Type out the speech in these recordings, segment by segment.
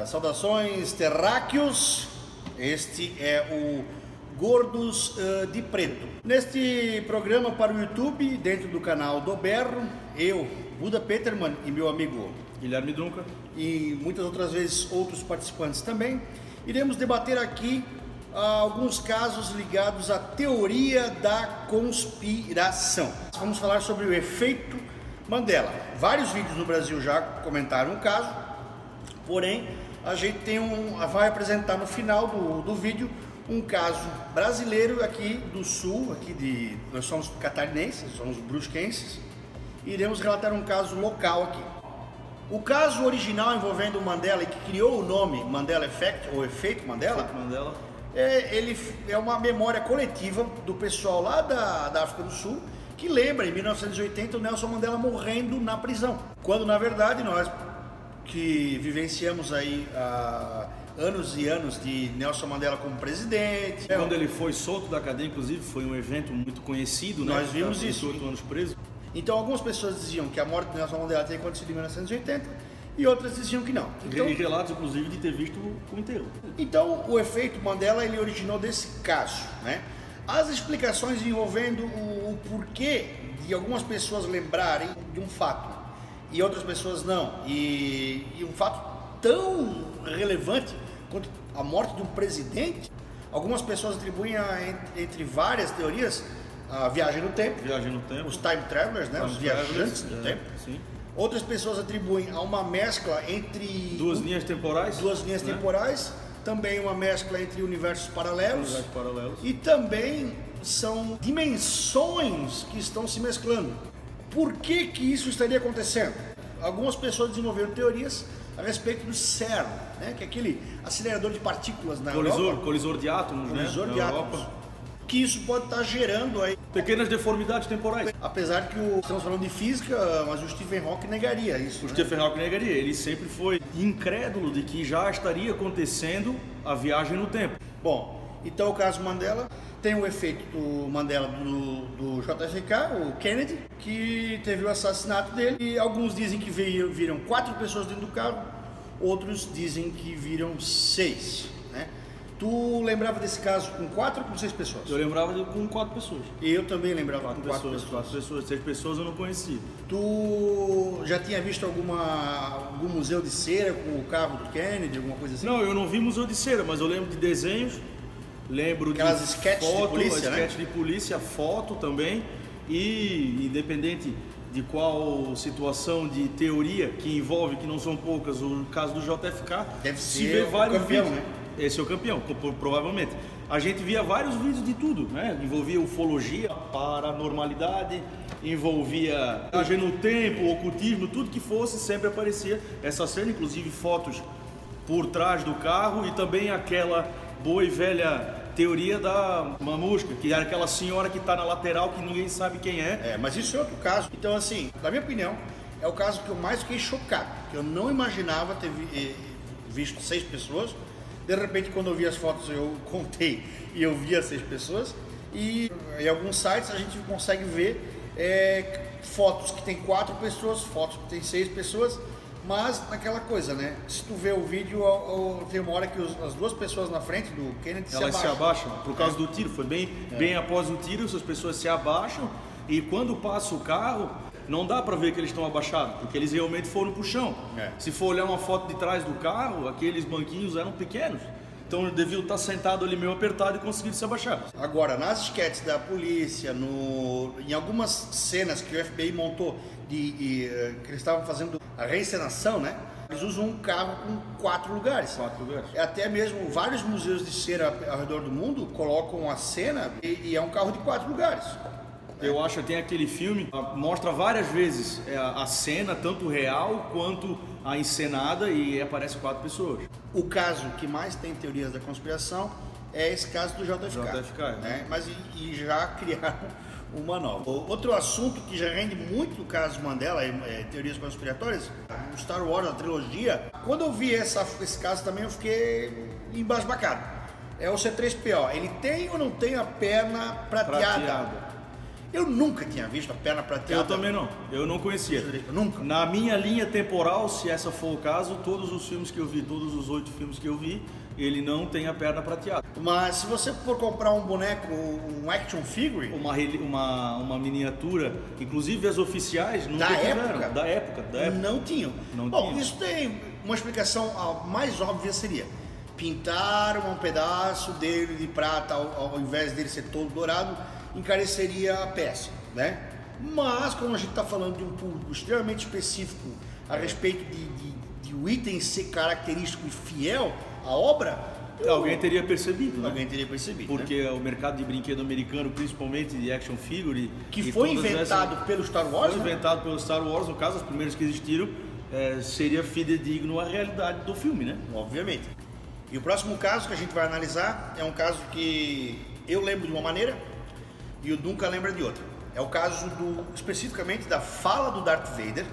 Saudações terráqueos, este é o Gordos de Preto. Neste programa para o YouTube, dentro do canal do Berro, eu, Buda Peterman e meu amigo Guilherme Dunca e muitas outras vezes outros participantes também, iremos debater aqui alguns casos ligados à teoria da conspiração. Vamos falar sobre o efeito Mandela. Vários vídeos no Brasil já comentaram o caso, porém a gente vai apresentar no final do vídeo um caso brasileiro aqui do sul, nós somos catarinenses, somos brusquenses, e iremos relatar um caso local aqui. O caso original envolvendo o Mandela e que criou o nome Mandela Effect, ou Efeito Mandela, ele é uma memória coletiva do pessoal lá da África do Sul, que lembra em 1980 o Nelson Mandela morrendo na prisão, quando na verdade nós que vivenciamos aí anos e anos de Nelson Mandela como presidente. Quando ele foi solto da cadeia, inclusive, foi um evento muito conhecido, né? Nós vimos isso. 8 anos preso. Então algumas pessoas diziam que a morte de Nelson Mandela teria acontecido em 1980 e outras diziam que não. Então, e relatos, inclusive, de ter visto o enterro. Então o efeito Mandela ele originou desse caso, né? As explicações envolvendo o porquê de algumas pessoas lembrarem de um fato e outras pessoas não, e um fato tão relevante quanto a morte de um presidente, algumas pessoas atribuem entre várias teorias a viagem no tempo, os time travelers, né? Os viajantes no tempo. Sim. Outras pessoas atribuem a uma mescla entre duas linhas temporais, temporais, também uma mescla entre universos paralelos, e também são dimensões que estão se mesclando. Por que isso estaria acontecendo? Algumas pessoas desenvolveram teorias a respeito do CERN, né? Que é aquele acelerador de partículas na Europa. Colisor de átomos, de átomos. Que isso pode estar gerando aí pequenas deformidades temporais. Apesar que estamos falando de física, mas o Stephen Hawking negaria isso. O Stephen Hawking negaria. Ele sempre foi incrédulo de que já estaria acontecendo a viagem no tempo. Bom, então o caso Mandela tem o efeito do Mandela do JFK, o Kennedy, que teve o assassinato dele. E alguns dizem que viram 4 pessoas dentro do carro, outros dizem que viram 6, né? Tu lembrava desse caso com 4 ou com 6 pessoas? Eu lembrava com 4 pessoas. E eu também lembrava com 4 pessoas. 4 pessoas, 6 pessoas eu não conhecia. Tu já tinha visto algum museu de cera com o carro do Kennedy, alguma coisa assim? Não, eu não vi museu de cera, mas eu lembro de desenhos, lembro aquelas de sketches foto, de polícia, sketch de polícia, foto também, e independente de qual situação de teoria que envolve, que não são poucas, o caso do JFK, deve se ser vê vários campeão, vídeos, né? Esse é o campeão, provavelmente. A gente via vários vídeos de tudo, né? Envolvia ufologia, paranormalidade, envolvia viagem no tempo, ocultismo, tudo que fosse, sempre aparecia essa cena, inclusive fotos por trás do carro e também aquela boa e velha teoria da mamusca, que era aquela senhora que está na lateral que ninguém sabe quem é. Mas isso é outro caso. Então, assim, na minha opinião, é o caso que eu mais fiquei chocado, que eu não imaginava ter visto 6 pessoas. De repente, quando eu vi as fotos, eu contei e eu vi as 6 pessoas. E em alguns sites a gente consegue ver fotos que tem 4 pessoas, fotos que tem 6 pessoas, mas naquela coisa, né? Se tu vê o vídeo, tem uma hora que as 2 pessoas na frente do Kennedy se abaixam por causa do tiro. Foi bem após o tiro, essas pessoas se abaixam e quando passa o carro, não dá para ver que eles estão abaixados, porque eles realmente foram pro chão. Se for olhar uma foto de trás do carro, aqueles banquinhos eram pequenos. Então eles deviam estar sentados ali meio apertado e conseguiram se abaixar. Agora, nas esquetes da polícia, em algumas cenas que o FBI montou, que eles estavam fazendo a reencenação, né? Eles usam um carro com 4 lugares. 4 lugares. Até mesmo vários museus de cera ao redor do mundo colocam a cena e é um carro de 4 lugares. Eu acho que tem aquele filme, mostra várias vezes a cena, tanto real quanto a encenada, e aparece 4 pessoas. O caso que mais tem teorias da conspiração é esse caso do JFK, né? Mas já criaram uma nova. Outro assunto que já rende muito o caso Mandela, teorias conspiratórias, o Star Wars, a trilogia. Quando eu vi esse caso também, eu fiquei embasbacado. É o C3PO, ele tem ou não tem a perna prateada? Eu nunca tinha visto a perna prateada. Eu também não, eu não conhecia. Nunca. Na minha linha temporal, se essa for o caso, todos os filmes que eu vi, todos os 8 filmes que eu vi, ele não tem a perna prateada. Mas se você for comprar um boneco, um action figure... Uma miniatura, inclusive as oficiais, nunca tiveram. Da época. Não tinham. Bom, isso tem uma explicação, a mais óbvia seria pintar um pedaço dele de prata, ao invés dele ser todo dourado, encareceria a peça, né? Mas como a gente está falando de um público extremamente específico a respeito de o item ser característico e fiel à obra, alguém teria percebido, né? Alguém teria percebido, porque né? o mercado de brinquedo americano, principalmente de action figure, que foi inventado pelo Star Wars, foi inventado pelo Star Wars, no caso, os primeiros que existiram, seria fidedigno à realidade do filme, né? Obviamente. E o próximo caso que a gente vai analisar é um caso que eu lembro de uma maneira e o Duncan lembra de outra. É o caso especificamente da fala do Darth Vader,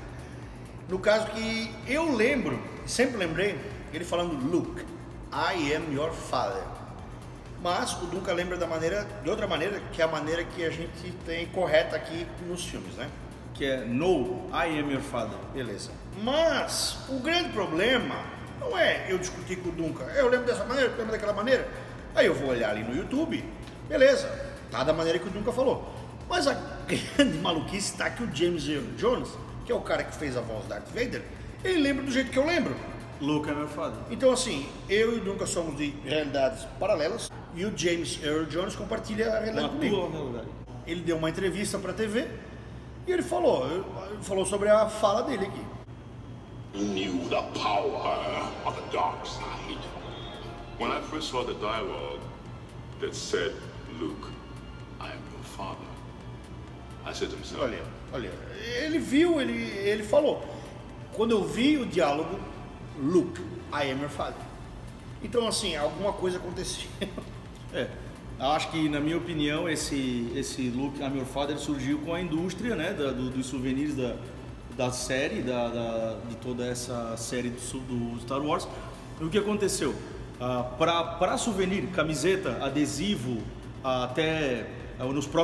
no caso que eu lembro, sempre lembrei, ele falando Luke, I am your father. Mas o Duncan lembra de outra maneira, que é a maneira que a gente tem correta aqui nos filmes, né? Que é No, I am your father. Beleza. Mas o grande problema não é eu discutir com o Duncan, eu lembro dessa maneira, eu lembro daquela maneira. Aí eu vou olhar ali no YouTube, beleza, tá da maneira que o Duncan falou. Mas a grande maluquice está que o James Earl Jones, que é o cara que fez a voz do Darth Vader, ele lembra do jeito que eu lembro. Luke é meu father. Então assim, eu e o Duncan somos de realidades paralelas e o James Earl Jones compartilha a realidade comigo. Ele deu uma entrevista para a TV e ele falou sobre a fala dele aqui. Knew the power of the dark side. When I first saw the dialogue that said, Luke, I am your father, I said to myself, Olha, ele viu, ele falou. Quando eu vi o diálogo, Luke, I am your father. Então assim, alguma coisa aconteceu. Acho que, na minha opinião, esse Luke, I am your father surgiu com a indústria, né, dos souvenirs da série, de toda essa série do Star Wars. E o que aconteceu? Para souvenir, camiseta, adesivo, até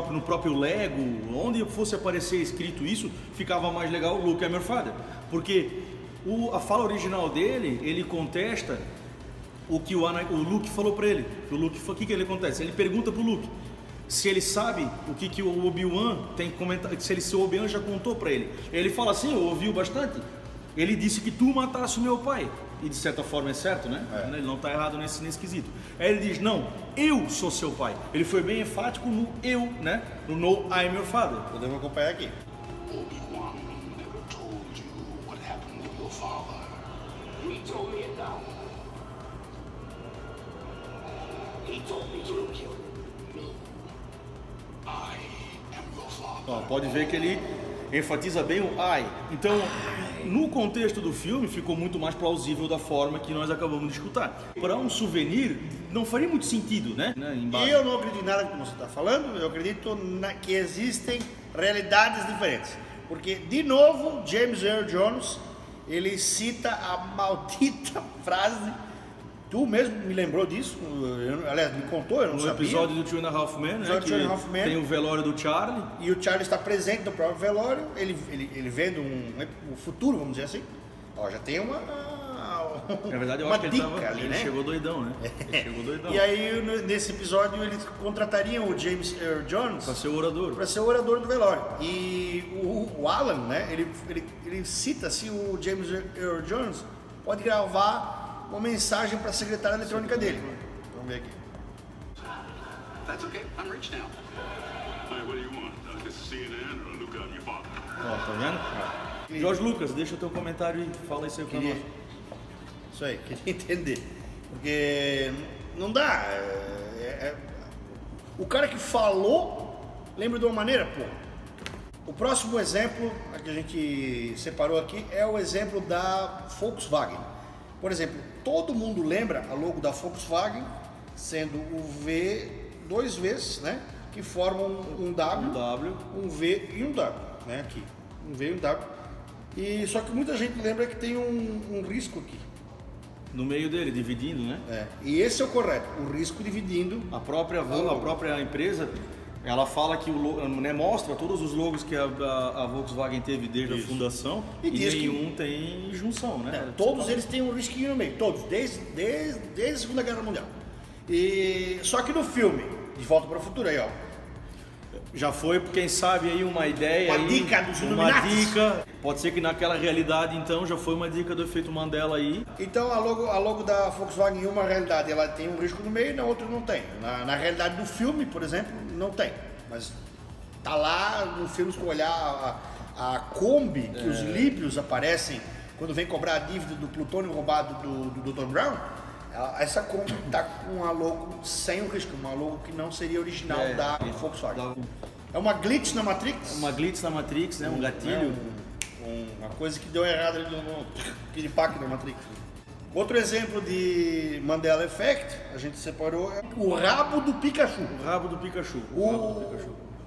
no próprio Lego, onde fosse aparecer escrito isso, ficava mais legal o Luke é meu father. Porque a fala original dele, ele contesta o que o Luke falou para ele. O que ele acontece? Ele pergunta pro Luke se ele sabe o que o Obi-Wan tem comentado, se o Obi-Wan já contou para ele. Ele fala assim, ouviu bastante. Ele disse que tu matasse o meu pai. E de certa forma é certo, né? Ele não está errado nesse quesito. Aí ele diz, não, eu sou seu pai. Ele foi bem enfático no eu, né? No I am your father. Podemos acompanhar aqui. Obi-Wan never told you what happened to your father. He told me it now. He told me to kill him. I am your father. Pode ver que ele enfatiza bem o I. Então, no contexto do filme, ficou muito mais plausível da forma que nós acabamos de escutar. Para um souvenir, não faria muito sentido, né? Eu não acredito em nada que você está falando, eu acredito que existem realidades diferentes. Porque, de novo, James Earl Jones, ele cita a maldita frase. Tu mesmo me lembrou disso, aliás, me contou, eu não sabia. No episódio do Two and a Half Men, né, que tem o velório do Charlie. E o Charlie está presente no próprio velório, ele vendo um futuro, vamos dizer assim. Já tem uma Na verdade, eu uma acho que ele né? chegou doidão, né? Ele chegou doidão. E aí, nesse episódio, eles contratariam o James Earl Jones para ser o orador. Para ser o orador do velório. E o Alan, né, ele cita se o James Earl Jones pode gravar uma mensagem para a secretária eletrônica dele. Vamos ver aqui. That's okay. I'm rich now. Hey, what do you want? This is CNN or Luke, I'm your father? Tá vendo? Jorge Lucas, deixa o teu comentário e fala isso aí pra nós. Isso aí, queria entender. Porque não dá. O cara que falou, lembra de uma maneira, pô. O próximo exemplo que a gente separou aqui é o exemplo da Volkswagen. Por exemplo, todo mundo lembra a logo da Volkswagen sendo o V, dois Vs, né? Que formam um W, um V e um W, né? Aqui, um V e um W. E só que muita gente lembra que tem um risco aqui. No meio dele, dividindo, né? E esse é o correto, o risco dividindo. A própria empresa Ela fala que né, mostra todos os logos que a Volkswagen teve desde a fundação e nenhum tem junção, né? Todos eles têm um risquinho no meio, todos, desde a Segunda Guerra Mundial. Só que no filme, De Volta para o Futuro, aí ó, já foi, quem sabe, aí uma ideia. Uma dica dos Uma Illuminatis. dica. Pode ser que naquela realidade, então, já foi uma dica do efeito Mandela aí. Então a logo da Volkswagen em uma realidade ela tem um risco no meio e na outra não tem. Na realidade do filme, por exemplo, não tem. Mas tá lá no filme, se tu olhar a Kombi, que os líbios aparecem quando vem cobrar a dívida do plutônio roubado do Dr. Brown, essa Kombi tá com uma logo sem o risco, uma logo que não seria original da Volkswagen. É uma glitch na Matrix. Uma glitch na Matrix, né? Um gatilho. Uma coisa que deu errado ali no piripaque da Matrix. Outro exemplo de Mandela Effect, a gente separou, é o rabo do Pikachu. O rabo do Pikachu.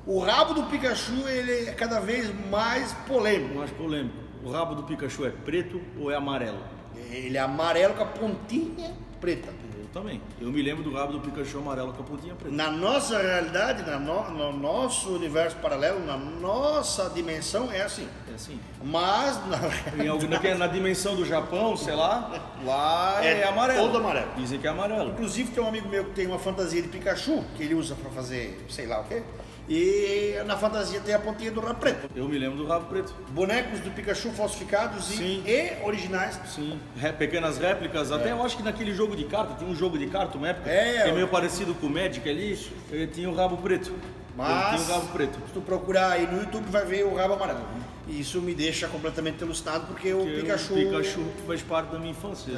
O rabo do Pikachu ele é cada vez mais polêmico. Mais polêmico. O rabo do Pikachu é preto ou é amarelo? Ele é amarelo com a pontinha preta. Eu também. Eu me lembro do rabo do Pikachu amarelo com a pontinha preta. Na nossa realidade, no nosso universo paralelo, na nossa dimensão, é assim. É assim. Mas na dimensão do Japão, sei lá é amarelo. Todo amarelo. Dizem que é amarelo. Inclusive tem um amigo meu que tem uma fantasia de Pikachu, que ele usa pra fazer sei lá o quê. E na fantasia tem a pontinha do rabo preto. Eu me lembro do rabo preto. Bonecos do Pikachu falsificados e originais. Sim, pequenas réplicas. Até eu acho que naquele jogo de carta, tinha um jogo de carta, uma época, que é meio parecido com o Magic ali, tinha o rabo preto. Mas tinha o rabo preto. Se tu procurar aí no YouTube vai ver o rabo amarelo. E isso me deixa completamente alucinado porque o Pikachu faz parte da minha infância.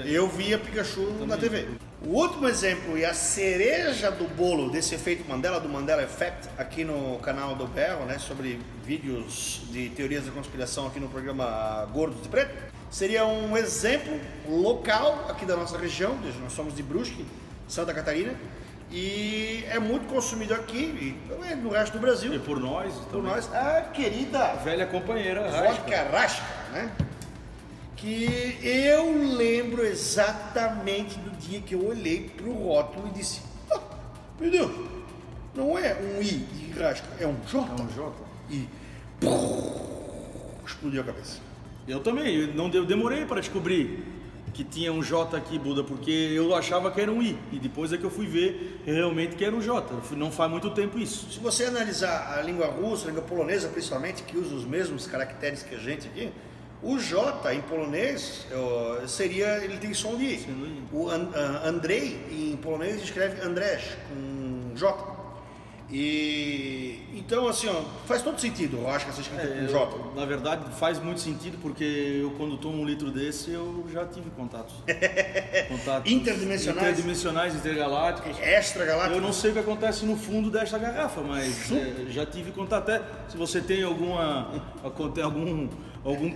Eu via Pikachu na TV. O último exemplo e a cereja do bolo desse efeito Mandela, do Mandela Effect, aqui no canal do Berro, né, sobre vídeos de teorias da conspiração aqui no programa Gordos de Preto, seria um exemplo local aqui da nossa região, nós somos de Brusque, Santa Catarina, e é muito consumido aqui e no resto do Brasil. E por nós também. Por nós, a querida velha companheira vodka Rasca, né? Que eu lembro exatamente do dia que eu olhei pro rótulo e disse: meu Deus, não é um I de Rasca, é um J. É um J. E explodiu a cabeça. Eu também, eu demorei para descobrir que tinha um J aqui, Buda, porque eu achava que era um I. E depois é que eu fui ver realmente que era um J. Não faz muito tempo isso. Se você analisar a língua russa, a língua polonesa principalmente, que usa os mesmos caracteres que a gente aqui, o J em polonês ele tem som de I. O Andrei em polonês escreve Andrzej com J. E então assim, faz todo sentido, eu acho que essa escrita com J. Na verdade faz muito sentido porque eu quando tomo um litro desse eu já tive contatos. Interdimensionais, intergalácticos. Extragalácticos. Eu não sei o que acontece no fundo desta garrafa, mas já tive contato. Até se você tem algum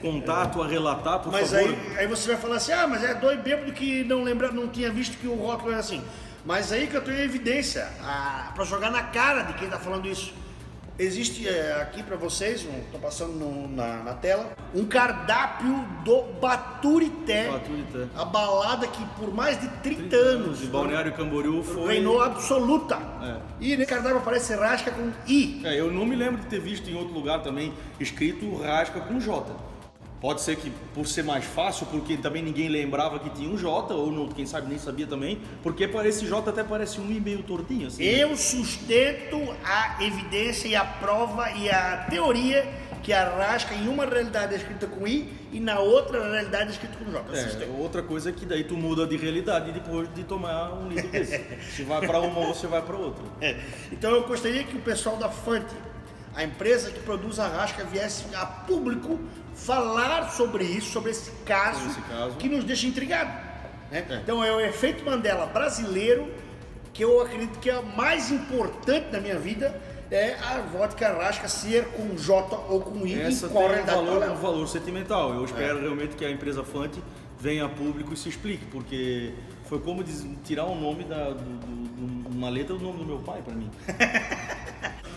contato a relatar, por mas favor. Mas aí você vai falar assim, mas é dois bêbados que não tinha visto que o rótulo era assim. Mas aí que eu tenho evidência para jogar na cara de quem está falando isso. Existe aqui para vocês, estou passando na tela, um cardápio do Baturité. A balada que por mais de 30 anos de Balneário Camboriú reinou absoluta. E nesse cardápio aparece Rasca com I. Eu não me lembro de ter visto em outro lugar também escrito Rasca com J. Pode ser que por ser mais fácil, porque também ninguém lembrava que tinha um J, ou não, quem sabe nem sabia também, porque esse J até parece um I meio tortinho. Assim, eu sustento a evidência e a prova e a teoria que a Rasca em uma realidade é escrita com I e na outra realidade é escrita com J. Outra coisa é que daí tu muda de realidade depois de tomar um litro desse. Se vai para uma ou você vai para outra. Então eu gostaria que o pessoal da Fante, a empresa que produz a Rasca, viesse a público falar sobre isso, sobre esse caso que nos deixa intrigados. Então é o efeito Mandela brasileiro que eu acredito que é o mais importante na minha vida, é a vodka Rasca ser com J ou com I. Essa tem um valor sentimental. Eu espero realmente que a empresa Fante venha a público e se explique, porque foi como tirar o nome uma letra do nome do meu pai para mim.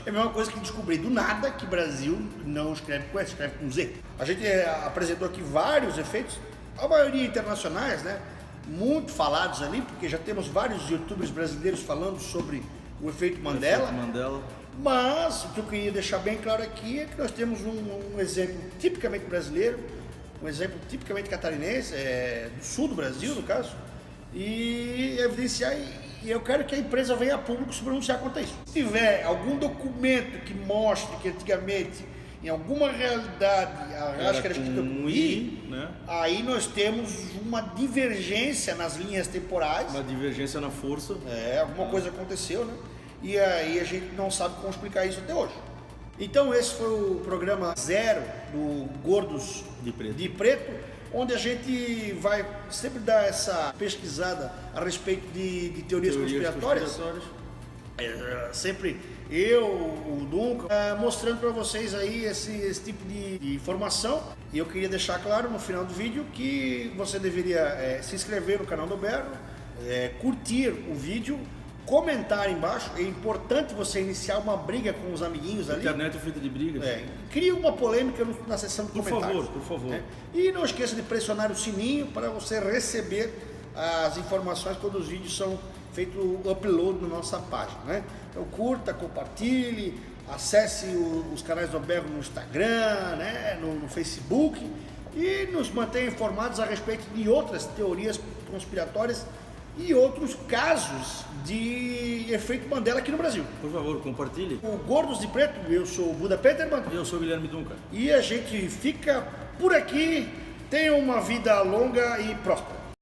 É a mesma coisa que descobri do nada que Brasil não escreve com S, escreve com Z. A gente apresentou aqui vários efeitos, a maioria internacionais, né? Muito falados ali, porque já temos vários youtubers brasileiros falando sobre o efeito Mandela. Mas o que eu queria deixar bem claro aqui é que nós temos um exemplo tipicamente brasileiro, um exemplo tipicamente catarinense, do sul do Brasil, no caso, e evidenciar, e eu quero que a empresa venha a público se pronunciar contra isso. Se tiver algum documento que mostre que antigamente, em alguma realidade, a acho que era escrita com I, né? Aí nós temos uma divergência nas linhas temporais. Uma divergência na força. Alguma coisa aconteceu, né? E aí a gente não sabe como explicar isso até hoje. Então esse foi o programa 0 do Gordos de Preto, onde a gente vai sempre dar essa pesquisada a respeito de teorias conspiratórias. Sempre eu, o Duncan, mostrando para vocês aí esse tipo de informação. E eu queria deixar claro no final do vídeo que você deveria se inscrever no canal do Berno, curtir o vídeo, comentar embaixo. É importante você iniciar uma briga com os amiguinhos ali. Internet é feita de brigas. Cria uma polêmica na seção de comentários. Por favor. E não esqueça de pressionar o sininho para você receber as informações quando os vídeos são feitos o upload na nossa página, né? Então curta, compartilhe, acesse os canais do Berno no Instagram, né? no Facebook, e nos mantenha informados a respeito de outras teorias conspiratórias e outros casos de efeito Mandela aqui no Brasil. Por favor, compartilhe. O Gordos de Preto, eu sou o Buda Peterman. Eu sou o Guilherme Duncan. E a gente fica por aqui. Tenha uma vida longa e próspera.